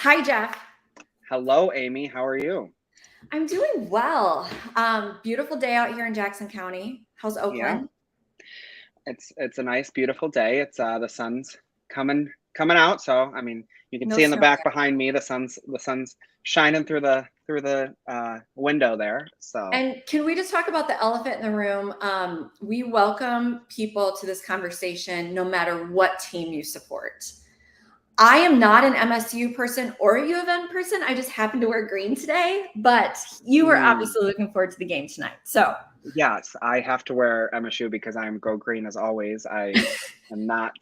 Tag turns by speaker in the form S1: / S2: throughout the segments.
S1: Hi, Jeff.
S2: Hello, Amy. How are you?
S1: I'm doing well. Beautiful day out here in Jackson County. How's
S2: Yeah,
S1: Oakland?
S2: it's a nice, beautiful day. It's the sun's coming out, so I mean you can
S1: No
S2: see in the
S1: snow
S2: back
S1: yet.
S2: behind me the sun's shining through the window there. So
S1: And can we just talk about the elephant in the room? We welcome people to this conversation no matter what team you support. I am not an MSU person or a U of M person. I just happen to wear green today, but you were
S2: mm,
S1: obviously looking forward to the game tonight. So
S2: yes, I have to wear MSU because I'm go green as always. I am not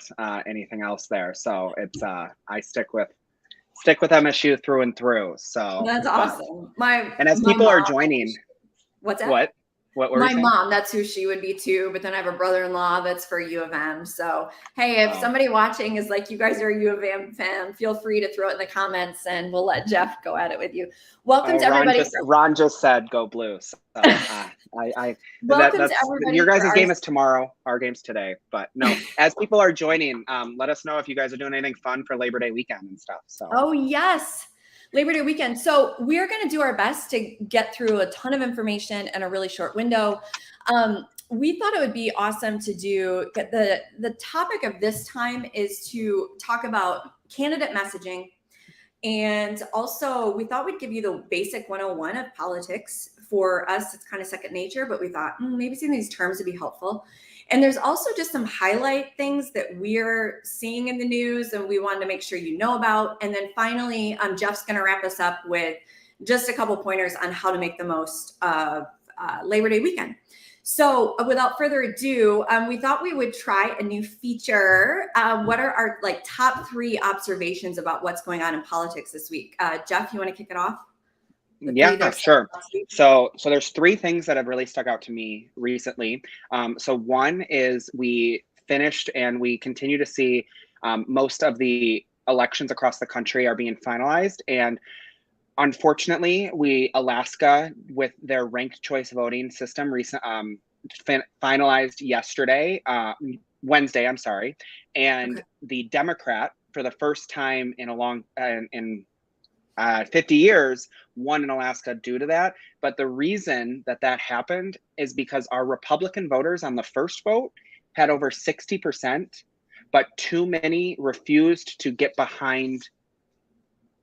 S2: anything else there, so it's I stick with MSU through and through. So,
S1: that's
S2: but
S1: awesome. My
S2: and as
S1: my
S2: people are
S1: mom,
S2: joining,
S1: what's that?
S2: what were you
S1: My
S2: saying?
S1: mom, that's who she would be too. But then I have a brother-in-law that's for U of M. So, hey, if
S2: Oh.
S1: somebody watching is like, you guys are a U of M fan, feel free to throw it in the comments and we'll let Jeff go at it with you. Welcome
S2: Oh,
S1: to everybody.
S2: Ron just said go blue. So I
S1: Welcome to
S2: that's your
S1: everybody for
S2: guys'
S1: our.
S2: game is tomorrow. Our game's today. But no, as people are joining, let us know if you guys are doing anything fun for Labor Day weekend and stuff. So
S1: Oh, yes. Labor Day weekend. So we're going to do our best to get through a ton of information in a really short window. We thought it would be awesome to do the topic of this time is to talk about candidate messaging. And also, we thought we'd give you the basic 101 of politics. For us, it's kind of second nature, but we thought maybe some of these terms would be helpful. And there's also just some highlight things that we're seeing in the news and we wanted to make sure you know about. And then finally, Jeff's going to wrap us up with just a couple pointers on how to make the most of Labor Day weekend. So without further ado, we thought we would try a new feature. What are our top 3 observations about what's going on in politics this week? Jeff, you want to kick it off? The 3 that
S2: yeah,
S1: are
S2: sure.
S1: last week?
S2: So there's 3 things that have really stuck out to me recently. So one is we finished and we continue to see most of the elections across the country are being finalized, and unfortunately, Alaska with their ranked choice voting system finalized yesterday, Wednesday. I'm sorry, and
S1: Okay.
S2: the Democrat for the first time in 50 years won in Alaska due to that. But the reason that happened is because our Republican voters on the first vote had over 60%, but too many refused to get behind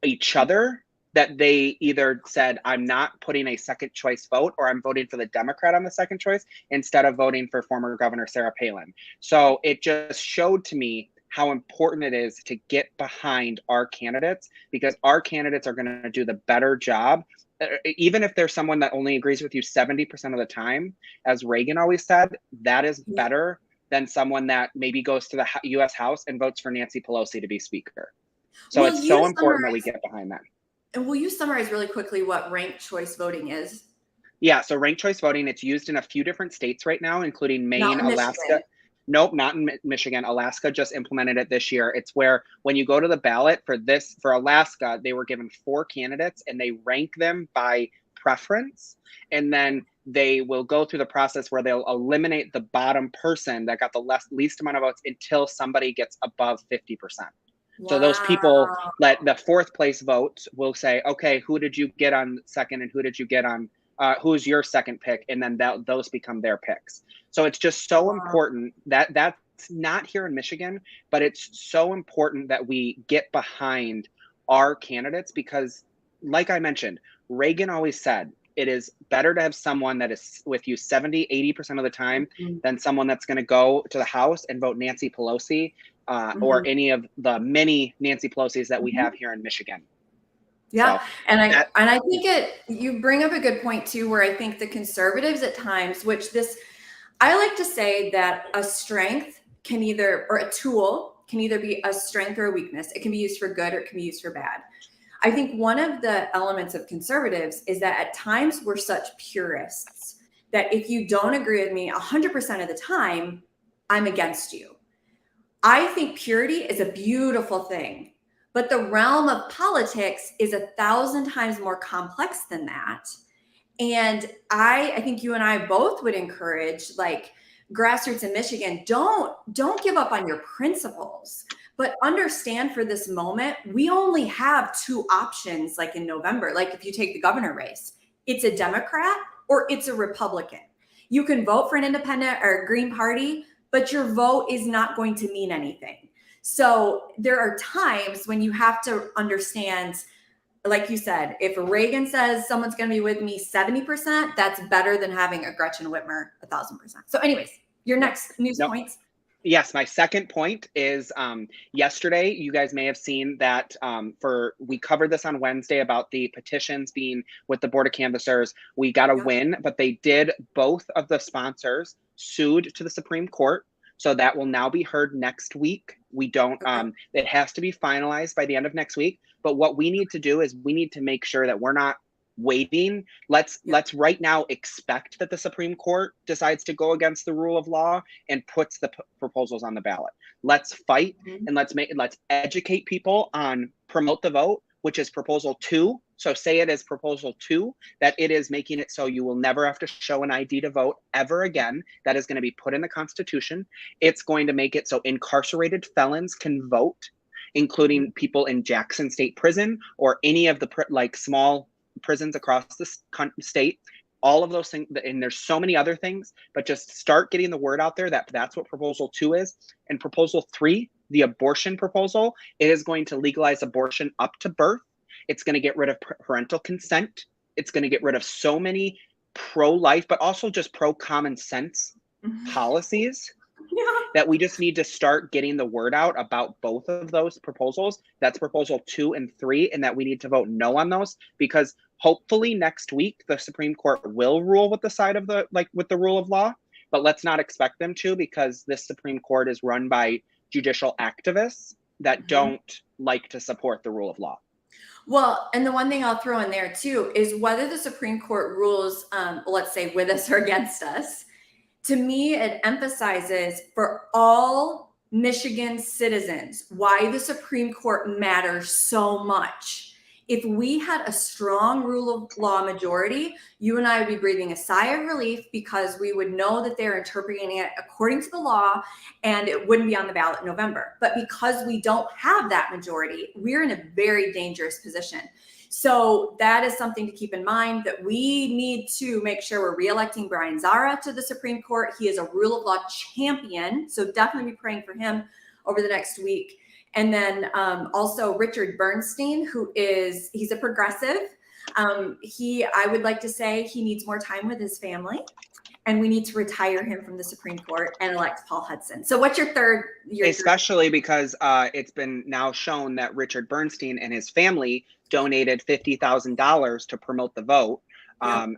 S2: each other, that they either said, I'm not putting a second choice vote, or I'm voting for the Democrat on the second choice instead of voting for former Governor Sarah Palin. So it just showed to me how important it is to get behind our candidates, because our candidates are going to do the better job. Even if there's someone that only agrees with you 70% of the time, as Reagan always said, that is better than someone that maybe goes to the US House and votes for Nancy Pelosi to be speaker. So
S1: Will
S2: it's
S1: you
S2: so important that we
S1: summarize?
S2: get behind that.
S1: And will you summarize really quickly what ranked choice voting is?
S2: Yeah, so ranked choice voting, it's used in a few different states right now, including Maine,
S1: Not in
S2: Alaska.
S1: Michigan.
S2: Nope, not in Michigan. Alaska just implemented it this year. It's where when you go to the ballot for Alaska, they were given 4 candidates and they rank them by preference. And then they will go through the process where they'll eliminate the bottom person that got the least amount of votes until somebody gets above 50%. So those
S1: Wow.
S2: people let the 4th place vote will say, okay, who did you get on second and who did you get on who's your second pick, and then those become their picks. So it's just so
S1: Wow.
S2: important that's not here in Michigan, but it's so important that we get behind our candidates, because like I mentioned, Reagan always said it is better to have someone that is with you 70-80% of the time
S1: Mhm.
S2: than someone that's going to go to the House and vote Nancy Pelosi, or
S1: Mhm.
S2: any of the many Nancy Pelosi's that we
S1: Mhm.
S2: have here in Michigan.
S1: Yeah,
S2: So
S1: and I
S2: that
S1: and I think you bring up a good point too, where I think the conservatives at times, which this I like to say that a strength can either, or a tool can either be a strength or a weakness. It can be used for good or it can be used for bad. I think one of the elements of conservatives is that at times we're such purists that if you don't agree with me 100% of the time, I'm against you. I think purity is a beautiful thing, but the realm of politics is 1,000 times more complex than that. And I think you and I both would encourage, like, grassroots in Michigan, don't give up on your principles, But understand for this moment, we only have two options like in November. Like if you take the governor race, it's a Democrat or it's a Republican. You can vote for an independent or a Green Party, but your vote is not going to mean anything. So there are times when you have to understand, like you said, if Reagan says someone's going to be with me 70%, that's better than having a Gretchen Whitmer 1,000%. So anyways, your next news points.
S2: Yes, my second point is yesterday, you guys may have seen that we covered this on Wednesday about the petitions being with the Board of Canvassers. We got a win, but they did, both of the sponsors sued to the Supreme Court. So that will now be heard next week. We don't, it has to be finalized by the end of next week. But what we need to do is we need to make sure that we're not waiting. Let's right now expect that the Supreme Court decides to go against the rule of law and puts the proposals on the ballot. Let's fight and let's educate people on promote the vote, which is proposal 2. So say it as proposal 2, that it is making it so you will never have to show an ID to vote ever again. That is going to be put in the Constitution. It's going to make it so incarcerated felons can vote, including people in Jackson State Prison or any of the small prisons across the state. All of those things, and there's so many other things, but just start getting the word out there that that's what proposal 2 is. And proposal 3, the abortion proposal, it is going to legalize abortion up to birth. It's going to get rid of parental consent. It's going to get rid of so many pro-life, but also just pro-common sense policies that we just need to start getting the word out about both of those proposals. That's proposal 2 and 3, and that we need to vote no on those, because hopefully next week the Supreme Court will rule with the side of with the rule of law, but let's not expect them to, because this Supreme Court is run by judicial activists that don't like to support the rule of law.
S1: Well, and the one thing I'll throw in there too is whether the Supreme Court rules, let's say with us or against us, to me, it emphasizes for all Michigan citizens why the Supreme Court matters so much. If we had a strong rule of law majority, you and I would be breathing a sigh of relief, because we would know that they're interpreting it according to the law and it wouldn't be on the ballot in November. But because we don't have that majority, we're in a very dangerous position. So that is something to keep in mind, that we need to make sure we're reelecting Brian Zara to the Supreme Court. He is a rule of law champion, so definitely be praying for him over the next week. And then also Richard Bernstein, he's a progressive. I would like to say he needs more time with his family, and we need to retire him from the Supreme Court and elect Paul Hudson. So what's your third?
S2: Especially because it's been now shown that Richard Bernstein and his family donated $50,000 to promote the vote.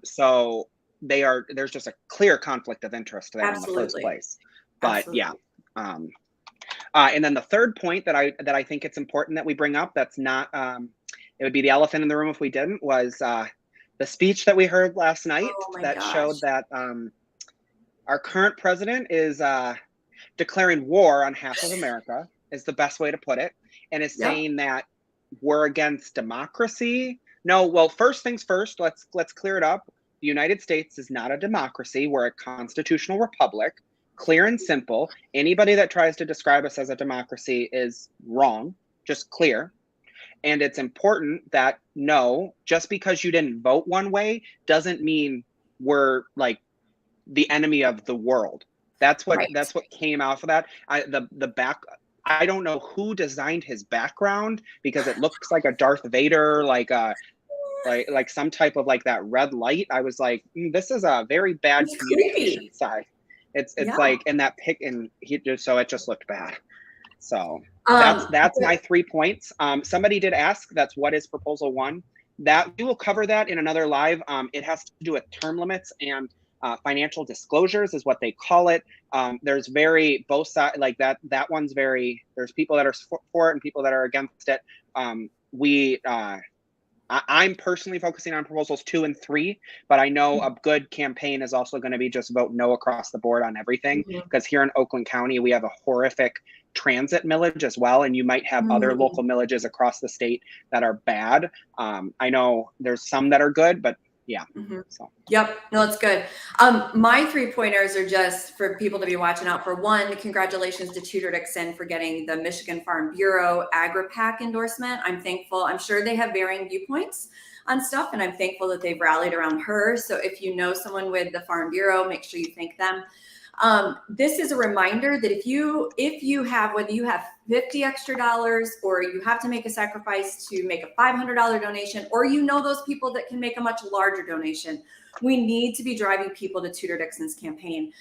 S2: So there's just a clear conflict of interest there in the first place. But and then the third point that I think it's important that we bring up, that's not it would be the elephant in the room if we didn't, was the speech that we heard last night showed that our current president is declaring war on half of America, is the best way to put it, and is saying that we're against democracy. No, well, first things first, let's clear it up. The United States is not a democracy. We're a constitutional republic. Clear and simple. Anybody that tries to describe us as a democracy is wrong. Just clear. And it's important that no, just because you didn't vote one way doesn't mean we're like the enemy of the world. That's what came out of that. I don't know who designed his background, because it looks like a Darth Vader, like some type of that red light. I was like, this is a very bad communication side. It's like in that pic, and it just looked bad. So that's my 3 points. Somebody did ask, what is proposal 1? That we will cover that in another live. It has to do with term limits and financial disclosures is what they call it. There's both sides, like that one's there's people that are for it and people that are against it. I'm personally focusing on proposals 2 and 3, but I know a good campaign is also going to be just vote no across the board on everything, because here in Oakland County, we have a horrific transit millage as well, and you might have other local millages across the state that are bad. I know there's some that are good, but Yeah.
S1: Mhm.
S2: So
S1: Yep. No, it's good. My 3-pointers are just for people to be watching out for. One, congratulations to Tudor Dixon for getting the Michigan Farm Bureau AgriPack endorsement. I'm thankful. I'm sure they have varying viewpoints on stuff, and I'm thankful that they've rallied around her. So if you know someone with the Farm Bureau, make sure you thank them. This is a reminder that if you have, whether you have 50 extra dollars, or you have to make a sacrifice to make a $500 donation, or you know those people that can make a much larger donation, we need to be driving people to Tudor Dixon's campaign.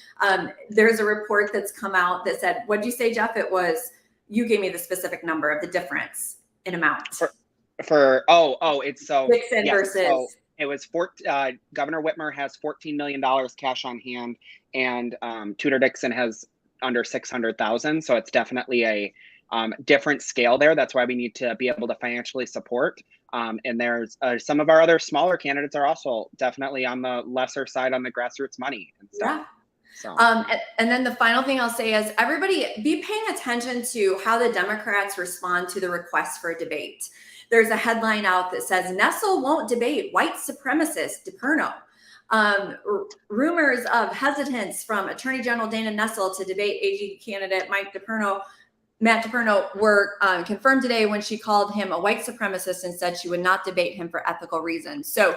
S1: There's a report that's come out that said, what'd you say, Jeff? It was, you gave me the specific number of the difference in amount.
S2: it's so
S1: Dixon
S2: yes.
S1: versus.
S2: So it was Governor Whitmer has $14 million cash on hand, and Tudor Dixon has under 600,000. So it's definitely a different scale there. That's why we need to be able to financially support. And there's some of our other smaller candidates are also definitely on the lesser side on the grassroots money and stuff.
S1: Yeah.
S2: So.
S1: And then the final thing I'll say is, everybody be paying attention to how the Democrats respond to the request for a debate. There's a headline out that says, Nessel won't debate white supremacist DePerno. Rumors of hesitance from Attorney General Dana Nessel to debate AG candidate Matt DePerno were confirmed today when she called him a white supremacist and said she would not debate him for ethical reasons. So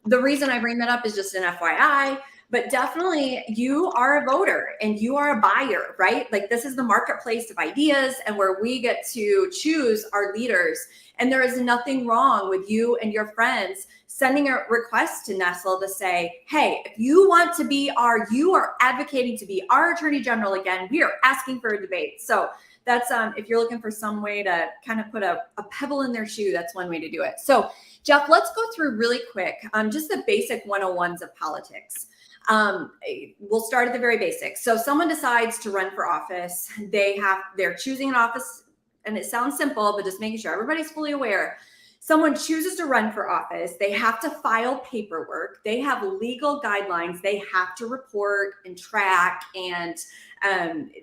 S1: the reason I bring that up is just an FYI. But definitely, you are a voter and you are a buyer, right? Like, this is the marketplace of ideas, and where we get to choose our leaders. And there is nothing wrong with you and your friends sending a request to Nessel to say, hey, if you want to be you are advocating to be our Attorney General again, we are asking for a debate. So that's, if you're looking for some way to kind of put a pebble in their shoe, that's one way to do it. So Jeff, let's go through really quick, just the basic 101s of politics. We'll start at the very basics. So someone decides to run for office. They're choosing an office, and it sounds simple, but just making sure everybody's fully aware. Someone chooses to run for office. They have to file paperwork. They have legal guidelines. They have to report and track and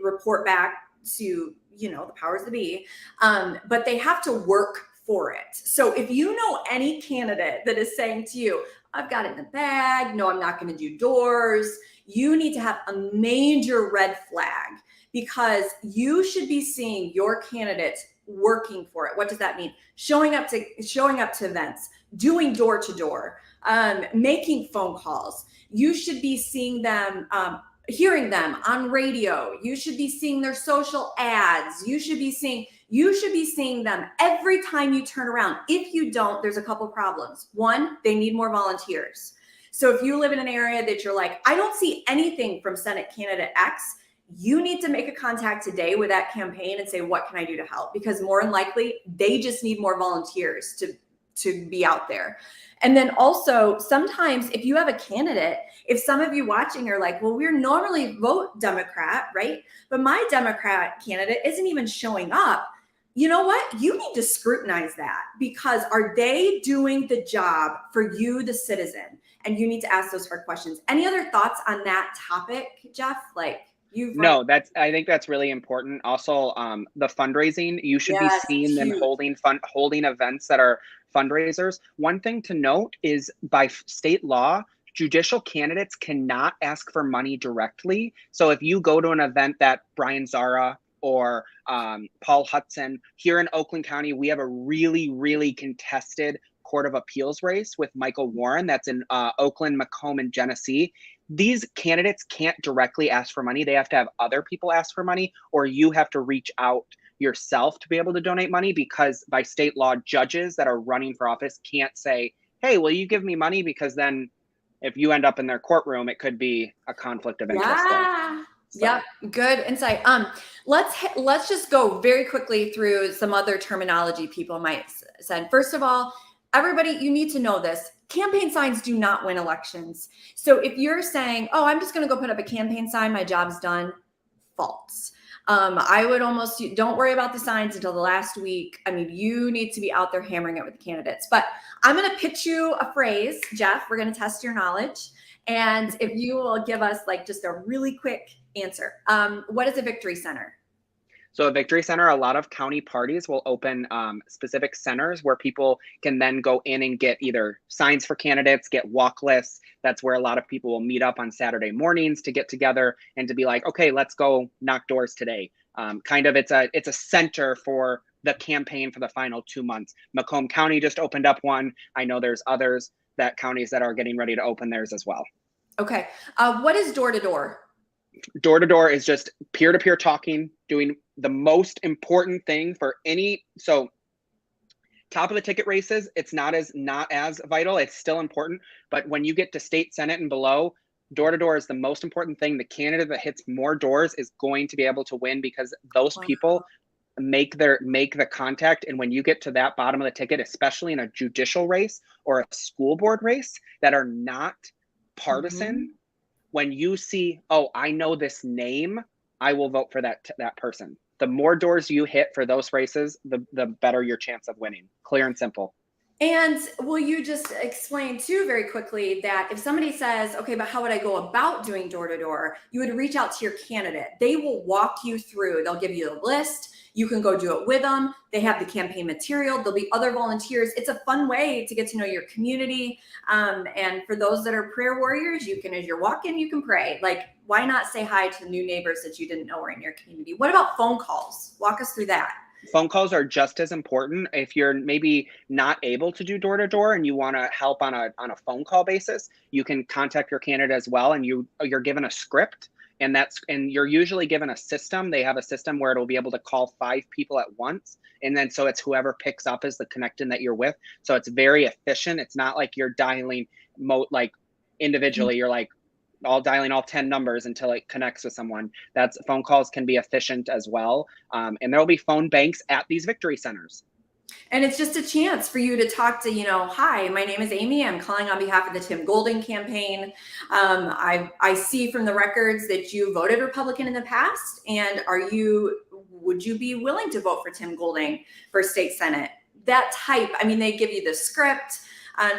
S1: report back to, the powers that be. But they have to work for it. So if you know any candidate that is saying to you, I've got it in the bag, no, I'm not going to do doors, you need to have a major red flag, because you should be seeing your candidate working for it. What does that mean? Showing up to events, doing door to door, making phone calls. You should be seeing them, hearing them on radio. You should be seeing their social ads. You should be seeing them every time you turn around. If you don't, there's a couple problems. One, they need more volunteers. So if you live in an area that you're like, I don't see anything from Senate candidate X, you need to make a contact today with that campaign and say, what can I do to help? Because more than likely, they just need more volunteers to be out there. And then also, sometimes if you have a candidate, if some of you watching are like, well, we're normally vote Democrat, right? But my Democrat candidate isn't even showing up. You know what? You need to scrutinize that, because are they doing the job for you, the citizen? And you need to ask those hard questions. Any other thoughts on that topic, Jeff?
S2: No, I think that's really important. Also, the fundraising, you should be seeing them holding events that are fundraisers. One thing to note is, by state law, judicial candidates cannot ask for money directly. So if you go to an event that Brian Zara or Paul Hudson, here in Oakland County, we have a really, really contested Court of Appeals race with Michael Warren. That's in Oakland, Macomb, and Genesee. These candidates can't directly ask for money. They have to have other people ask for money, or you have to reach out yourself to be able to donate money, because by state law, judges that are running for office can't say, hey, will you give me money? Because then if you end up in their courtroom, it could be a conflict of interest.
S1: Yeah. So. Yep. Good insight. Let's just go very quickly through some other terminology people might send. First of all, everybody, you need to know this. Campaign signs do not win elections. So if you're saying, oh, I'm just going to go put up a campaign sign, my job's done, false. I would don't worry about the signs until the last week. I mean, you need to be out there hammering it with the candidates. But I'm going to pitch you a phrase, Jeff. We're going to test your knowledge. And if you will give us just a really quick answer. What is a victory center?
S2: So a victory center, a lot of county parties will open specific centers where people can then go in and get either signs for candidates, get walk lists. That's where a lot of people will meet up on Saturday mornings to get together and to be like, okay, let's go knock doors today. It's a center for the campaign for the final 2 months. Macomb County just opened up one. I know there's others that counties that are getting ready to open theirs as well.
S1: Okay. What is door to door?
S2: Door to door is just peer to peer talking, doing the most important thing for any. So top of the ticket races, it's not as vital. It's still important, but when you get to state senate and below, door to door is the most important thing. The candidate that hits more doors is going to be able to win because those people make the contact. And when you get to that bottom of the ticket, especially in a judicial race or a school board race that are not partisan, when you see, oh, I know this name, I will vote for that person. The more doors you hit for those races, the better your chance of winning. Clear and simple.
S1: And will you just explain too very quickly that if somebody says, okay, but how would I go about doing door to door? You would reach out to your candidate. They will walk you through. They'll give you a list. You can go do it with them. They have the campaign material. There'll be other volunteers. It's a fun way to get to know your community. And for those that are prayer warriors, you can, as you're walking, you can pray. Like, why not say hi to new neighbors that you didn't know were in your community? What about phone calls? Walk us through that.
S2: Phone calls are just as important. If you're maybe not able to do door to door and you want to help on a phone call basis, you can contact your candidate as well, and you're given a script, and you're usually given a system. They have a system where it'll be able to call 5 people at once, and then so it's whoever picks up is the connection that you're with. So it's very efficient. It's not like you're dialing like individually. You're like dialing all 10 numbers until it connects with someone. Phone calls can be efficient as well. And there will be phone banks at these victory centers.
S1: And it's just a chance for you to talk to, hi, my name is Amy. I'm calling on behalf of the Tim Golden campaign. I see from the records that you voted Republican in the past. And would you be willing to vote for Tim Golden for state senate? That type, they give you the script.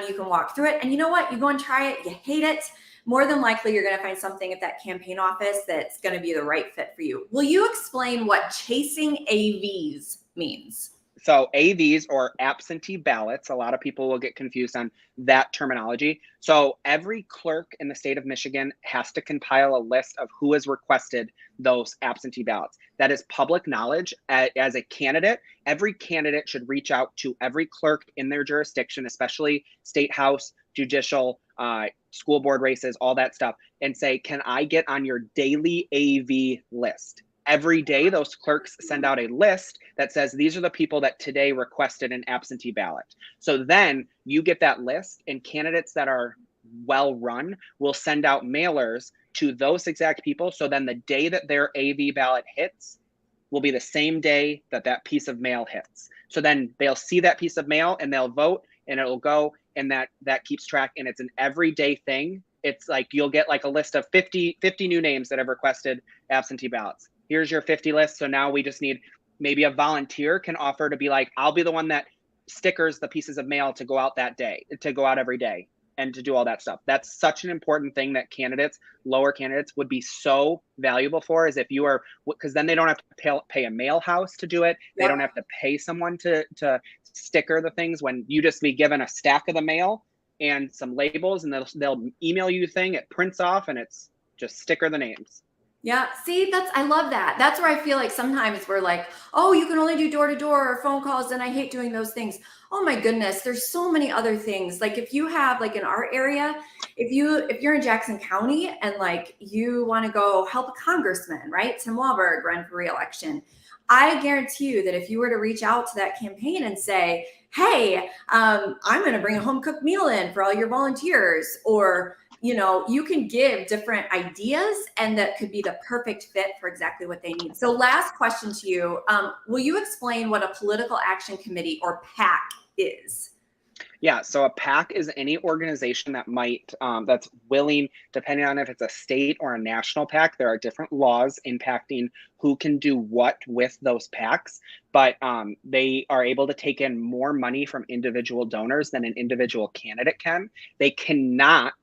S1: You can walk through it. And you know what? You go and try it. You hate it. More than likely, you're going to find something at that campaign office that's going to be the right fit for you. Will you explain what chasing AVs means?
S2: So AVs, or absentee ballots, a lot of people will get confused on that terminology. So every clerk in the state of Michigan has to compile a list of who has requested those absentee ballots. That is public knowledge. As a candidate, every candidate should reach out to every clerk in their jurisdiction, especially state house, judicial, school board races, all that stuff, and say, can I get on your daily AV list? Every day, those clerks send out a list that says, these are the people that today requested an absentee ballot. So then you get that list, and candidates that are well run will send out mailers to those exact people. So then the day that their AV ballot hits will be the same day that that piece of mail hits. So then they'll see that piece of mail and they'll vote, and it'll go, and that keeps track, and it's an everyday thing. It's like you'll get like a list of 50 new names that have requested absentee ballots. Here's your 50 list. So now we just need, maybe a volunteer can offer to be like, I'll be the one that stickers the pieces of mail to go out that day, to go out every day, and to do all that stuff. That's such an important thing that lower candidates would be so valuable for, is if you are, because then they don't have to pay a mail house to do it. They don't have to pay someone to sticker the things, when you just be given a stack of the mail and some labels, and they'll email you the thing, it prints off, and it's just sticker the names.
S1: Yeah, see, I love that. That's where I feel like sometimes we're like, oh, you can only do door to door or phone calls, and I hate doing those things. Oh my goodness, there's so many other things. Like if you have, like in our area, if you're in Jackson County and like you want to go help a congressman, right? Tim Walberg run for re-election. I guarantee you that if you were to reach out to that campaign and say, hey, I'm going to bring a home cooked meal in for all your volunteers, or you can give different ideas, and that could be the perfect fit for exactly what they need. So last question to you. Will you explain what a political action committee, or PAC, is?
S2: Yeah, so a PAC is any organization that that's willing, depending on if it's a state or a national PAC, there are different laws impacting who can do what with those PACs, but they are able to take in more money from individual donors than an individual candidate can. They cannot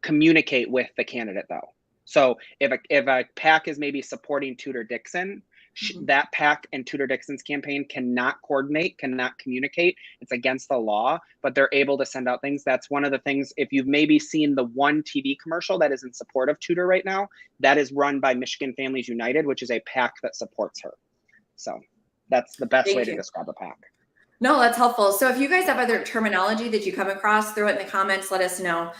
S2: communicate with the candidate though. So if a PAC is maybe supporting Tudor Dixon, That PAC and Tudor Dixon's campaign cannot coordinate, cannot communicate. It's against the law, but they're able to send out things. That's one of the things, if you've maybe seen the one TV commercial that is in support of Tudor right now, that is run by Michigan Families United, which is a PAC that supports her. So that's the best way to describe a PAC.
S1: No, that's helpful. So if you guys have other terminology that you come across, throw it in the comments, let us know.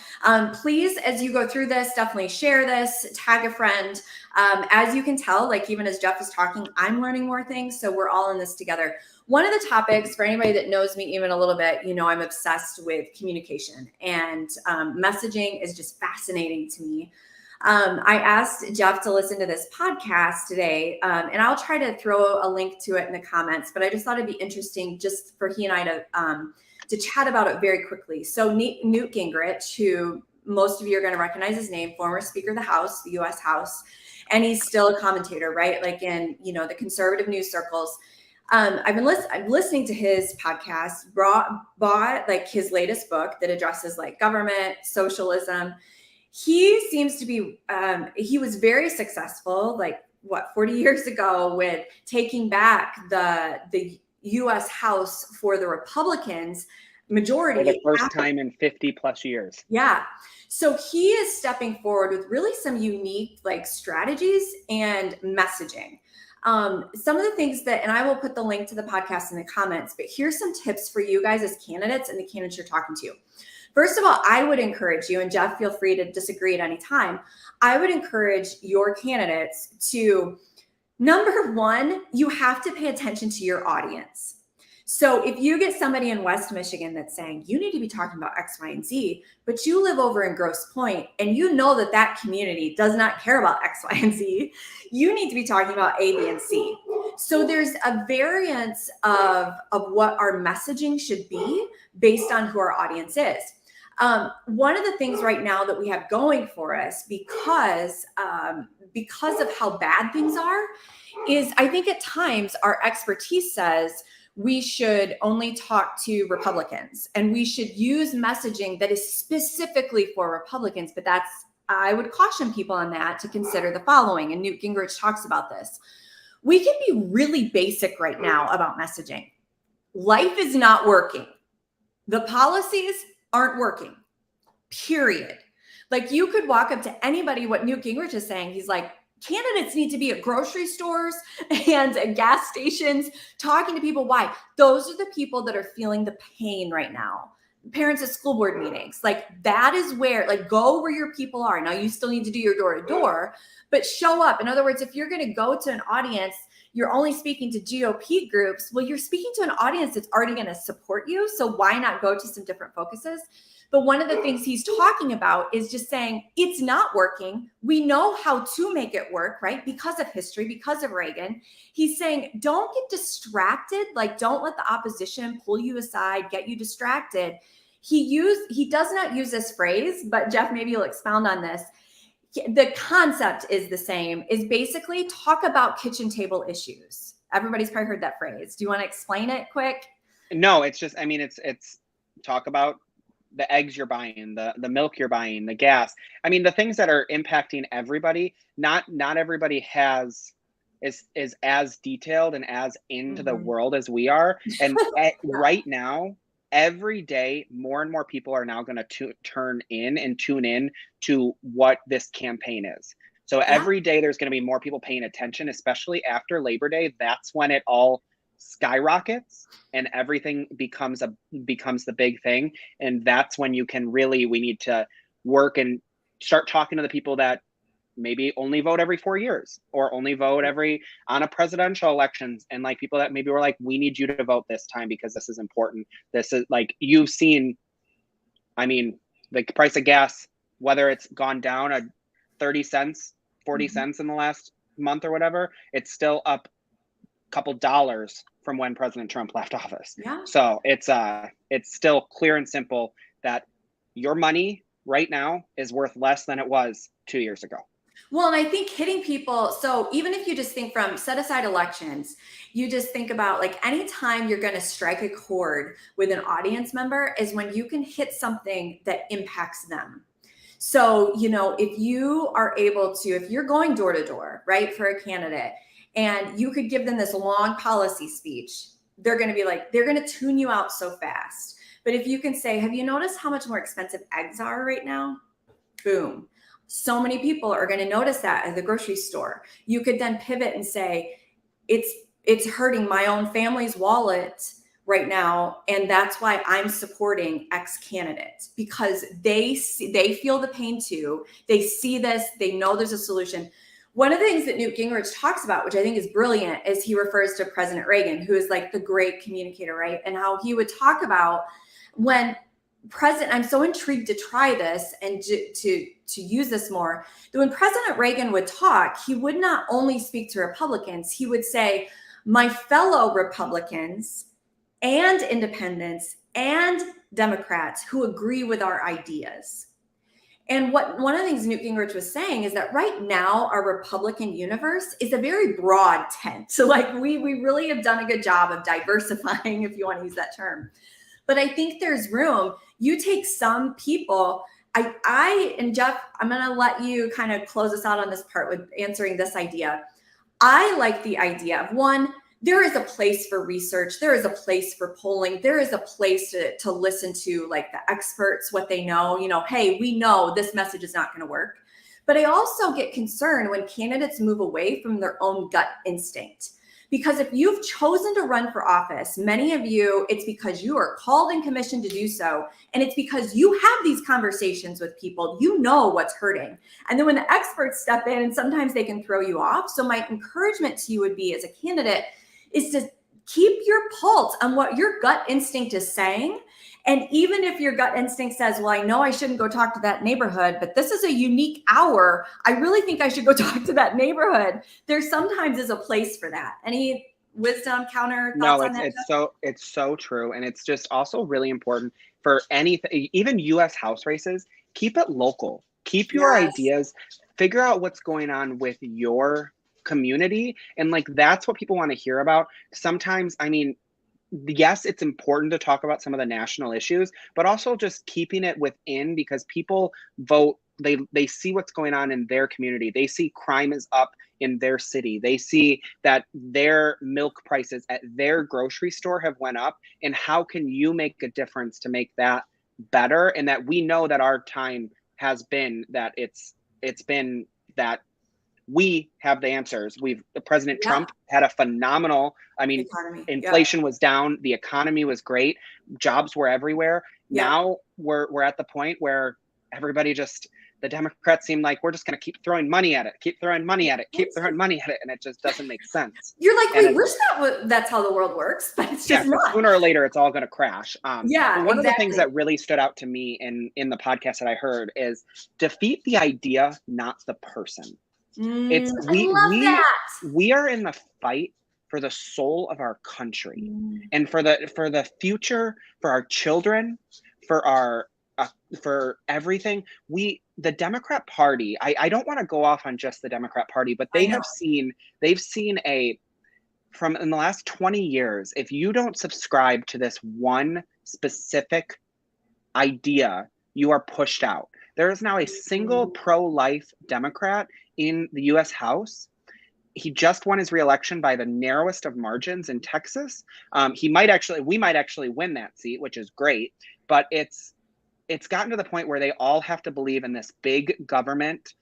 S1: Please, as you go through this, definitely share this, tag a friend. As you can tell, like even as Jeff is talking, I'm learning more things. So we're all in this together. One of the topics, for anybody that knows me even a little bit, you know, I'm obsessed with communication, and messaging is just fascinating to me. I asked Jeff to listen to this podcast today, and I'll try to throw a link to it in the comments, but I just thought it'd be interesting just for he and I to chat about it very quickly. So Newt Gingrich, who most of you are going to recognize his name, former Speaker of the House, the U.S. House, and he's still a commentator, right? Like in, you know, the conservative news circles. I'm listening to his podcast, bought like his latest book that addresses like government, socialism. He seems to be, he was very successful, like 40 years ago, with taking back the U.S. House for the Republicans majority.
S2: For the first time in 50 plus years.
S1: Yeah. So he is stepping forward with really some unique like strategies and messaging. Some of the things that, and I will put the link to the podcast in the comments, but here's some tips for you guys as candidates and the candidates you're talking to. First of all, I would encourage you, and Jeff, feel free to disagree at any time. I would encourage your candidates to, number one, you have to pay attention to your audience. So if you get somebody in West Michigan that's saying, you need to be talking about X, Y, and Z, but you live over in Grosse Pointe and you know that that community does not care about X, Y, and Z, you need to be talking about A, B, and C. So there's a variance of what our messaging should be based on who our audience is. One of the things right now that we have going for us, because of how bad things are, is I think at times our expertise says we should only talk to Republicans and we should use messaging that is specifically for Republicans. But I would caution people on that to consider the following. And Newt Gingrich talks about this. We can be really basic right now about messaging. Life is not working. The policies aren't working, period. Like you could walk up to anybody, what Newt Gingrich is saying, he's like, candidates need to be at grocery stores and at gas stations talking to people. Why? Those are the people that are feeling the pain right now. Parents at school board meetings, like that is where, like, go where your people are. Now you still need to do your door to door, but show up. In other words, if you're going to go to an audience, you're only speaking to GOP groups. Well, you're speaking to an audience that's already going to support you. So why not go to some different focuses? But one of the things he's talking about is just saying it's not working. We know how to make it work, right? Because of history, because of Reagan. He's saying, don't get distracted. Like, don't let the opposition pull you aside, get you distracted. He does not use this phrase, but Jeff, maybe you'll expound on this. The concept is the same, is basically talk about kitchen table issues. Everybody's probably heard that phrase. Do you want to explain it quick?
S2: No, it's just, I mean, it's talk about the eggs you're buying, the milk you're buying, the gas. I mean, the things that are impacting everybody. Not everybody is as detailed and as into the world as we are. And right now, every day, more and more people are now going to tune in to what this campaign is. So every day there's going to be more people paying attention, especially after Labor Day. That's when it all skyrockets and everything becomes the big thing. And that's when we need to work and start talking to the people that maybe only vote every 4 years or only vote on a presidential elections, and like people that maybe were like, we need you to vote this time because this is important. This is like, you've seen, I mean, the price of gas, whether it's gone down a 30 cents, 40 cents in the last month or whatever, it's still up a couple dollars from when President Trump left office. Yeah. So it's still clear and simple that your money right now is worth less than it was 2 years ago.
S1: Well, and I think hitting people, so even if you just think from set aside elections, you just think about like anytime you're going to strike a chord with an audience member is when you can hit something that impacts them. So, you know, if you are able to, if you're going door to door, right, for a candidate, and you could give them this long policy speech, they're going to be like, they're going to tune you out so fast. But if you can say, have you noticed how much more expensive eggs are right now? Boom. So many people are going to notice that at the grocery store. You could then pivot and say, it's hurting my own family's wallet right now, and that's why I'm supporting X candidate, because they feel the pain too. They see this, they know there's a solution. One of the things that Newt Gingrich talks about, which I think is brilliant, is he refers to President Reagan, who is like the great communicator, right? And how he would talk about when I'm so intrigued to try this and to use this more, that when President Reagan would talk, he would not only speak to Republicans, he would say, my fellow Republicans and independents and Democrats who agree with our ideas. And one of the things Newt Gingrich was saying is that right now our Republican universe is a very broad tent. So like we really have done a good job of diversifying, if you want to use that term. But I think there's room. You take some people, and Jeff, I'm going to let you kind of close us out on this part with answering this idea. I like the idea of, one, there is a place for research. There is a place for polling. There is a place to listen to like the experts, what they know, hey, we know this message is not going to work. But I also get concerned when candidates move away from their own gut instinct. Because if you've chosen to run for office, many of you, it's because you are called and commissioned to do so. And it's because you have these conversations with people, you know what's hurting. And then when the experts step in, and sometimes they can throw you off. So my encouragement to you would be, as a candidate, is to keep your pulse on what your gut instinct is saying. And even if your gut instinct says, well, I know I shouldn't go talk to that neighborhood, but this is a unique hour, I really think I should go talk to that neighborhood. There sometimes is a place for that. Any wisdom, counter thoughts on that?
S2: It's so true. And it's just also really important for anything, even US House races, keep it local. Keep your ideas, figure out what's going on with your community. And like, that's what people want to hear about. Sometimes, I mean, yes, it's important to talk about some of the national issues, but also just keeping it within, because people vote, they see what's going on in their community. They see crime is up in their city. They see that their milk prices at their grocery store have went up. And how can you make a difference to make that better? And that we know that our time has been that it's been that we have the answers. President Trump had a phenomenal, inflation was down, the economy was great, jobs were everywhere. Now we're at the point where everybody the Democrats seem like we're just going to keep throwing money at it, and it just doesn't make sense.
S1: You're like, wait, that's how the world works, but it's just not.
S2: Sooner or later, it's all going to crash. One of the things that really stood out to me in the podcast that I heard is defeat the idea, not the person. We are in the fight for the soul of our country and for the future, for our children, for everything. The Democrat Party, I don't want to go off on just the Democrat Party, but they've seen from in the last 20 years, if you don't subscribe to this one specific idea, you are pushed out. There is now a single pro-life Democrat in the U.S. House. He just won his reelection by the narrowest of margins in Texas. We might actually win that seat, which is great. But it's gotten to the point where they all have to believe in this big government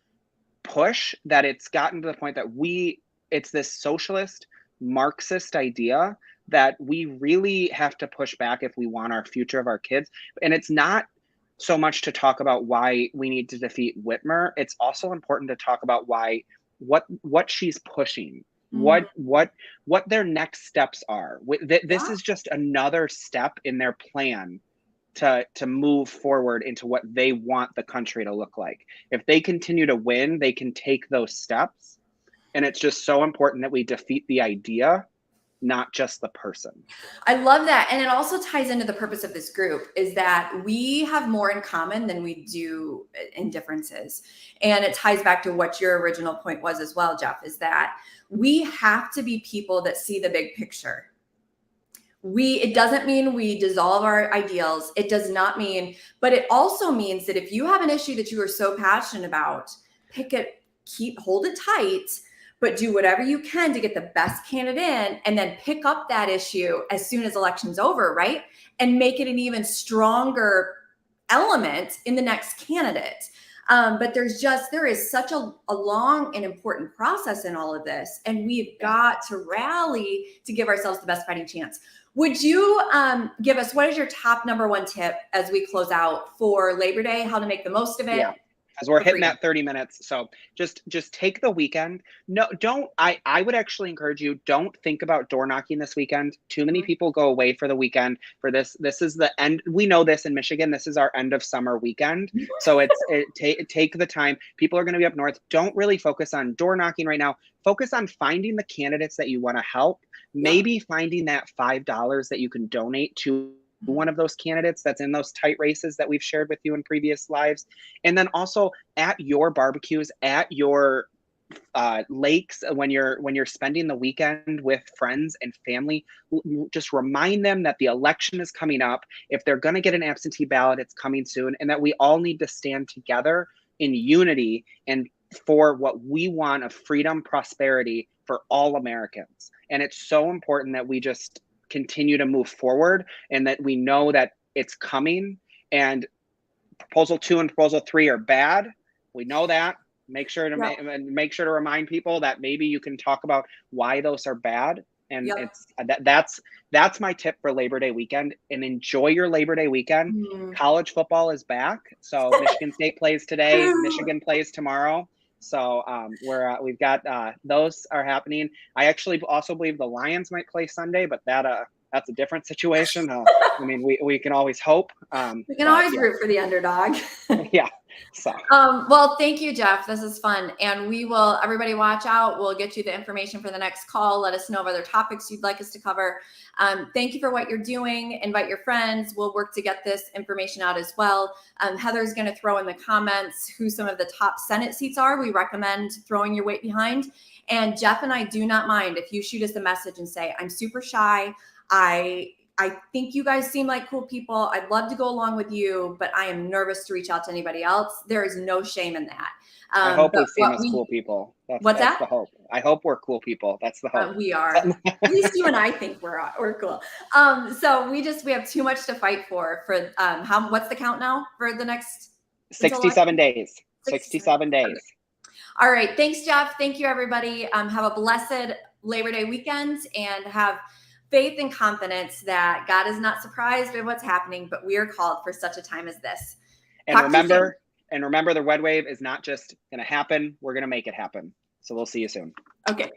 S2: push, that it's gotten to the point that it's this socialist Marxist idea that we really have to push back if we want our future of our kids. And it's not so much to talk about why we need to defeat Whitmer. It's also important to talk about what she's pushing, what their next steps are. This is just another step in their plan to move forward into what they want the country to look like. If they continue to win, they can take those steps. And it's just so important that we defeat the idea, not just the person.
S1: I love that. And it also ties into the purpose of this group, is that we have more in common than we do in differences. And it ties back to what your original point was as well, Jeff, is that we have to be people that see the big picture. It doesn't mean we dissolve our ideals. It does not mean, but it also means that if you have an issue that you are so passionate about, hold it tight. but do whatever you can to get the best candidate in, and then pick up that issue as soon as election's over, right? And make it an even stronger element in the next candidate. But there is such a long and important process in all of this, and we've got to rally to give ourselves the best fighting chance. Would you give us, what is your top number one tip as we close out for Labor Day, how to make the most of it?
S2: Yeah, because we're hitting that 30 minutes. So just take the weekend. No, I would actually encourage you, don't think about door knocking this weekend. Too many people go away for the weekend for this. This is the end. We know this in Michigan. This is our end of summer weekend. So take the time. People are going to be up north. Don't really focus on door knocking right now. Focus on finding the candidates that you want to help. Maybe finding that $5 that you can donate to one of those candidates that's in those tight races that we've shared with you in previous lives. And then also at your barbecues, at your lakes, when you're spending the weekend with friends and family, just remind them that the election is coming up. If they're going to get an absentee ballot, it's coming soon, and that we all need to stand together in unity and for what we want of freedom, prosperity for all Americans. And it's so important that we just continue to move forward, and that we know that it's coming. And proposal 2 and proposal 3 are bad. We know that. Make sure to remind people that maybe you can talk about why those are bad. And that's my tip for Labor Day weekend. And enjoy your Labor Day weekend. College football is back. So Michigan State plays today. Michigan plays tomorrow. So we've got those are happening. I actually also believe the Lions might play Sunday, but that's a different situation. I mean, we can always hope.
S1: We can always root for the underdog.
S2: Yeah. So.
S1: Well, thank you, Jeff. This is fun. And everybody watch out. We'll get you the information for the next call. Let us know of other topics you'd like us to cover. Thank you for what you're doing. Invite your friends. We'll work to get this information out as well. Heather's going to throw in the comments who some of the top Senate seats are. We recommend throwing your weight behind. And Jeff and I do not mind if you shoot us a message and say, I'm super shy. I think you guys seem like cool people. I'd love to go along with you, but I am nervous to reach out to anybody else. There is no shame in that.
S2: I hope we seem as cool people.
S1: What's
S2: that? The hope. I hope we're cool people. That's the hope.
S1: We are. At least you and I think we're cool. So we have too much to fight for what's the count now for the next
S2: 67 days. 67 days.
S1: Okay. All right. Thanks, Jeff. Thank you, everybody. Have a blessed Labor Day weekend, and have faith and confidence that God is not surprised by what's happening, but we are called for such a time as this.
S2: And remember, the red wave is not just going to happen. We're going to make it happen. So we'll see you soon.
S1: Okay.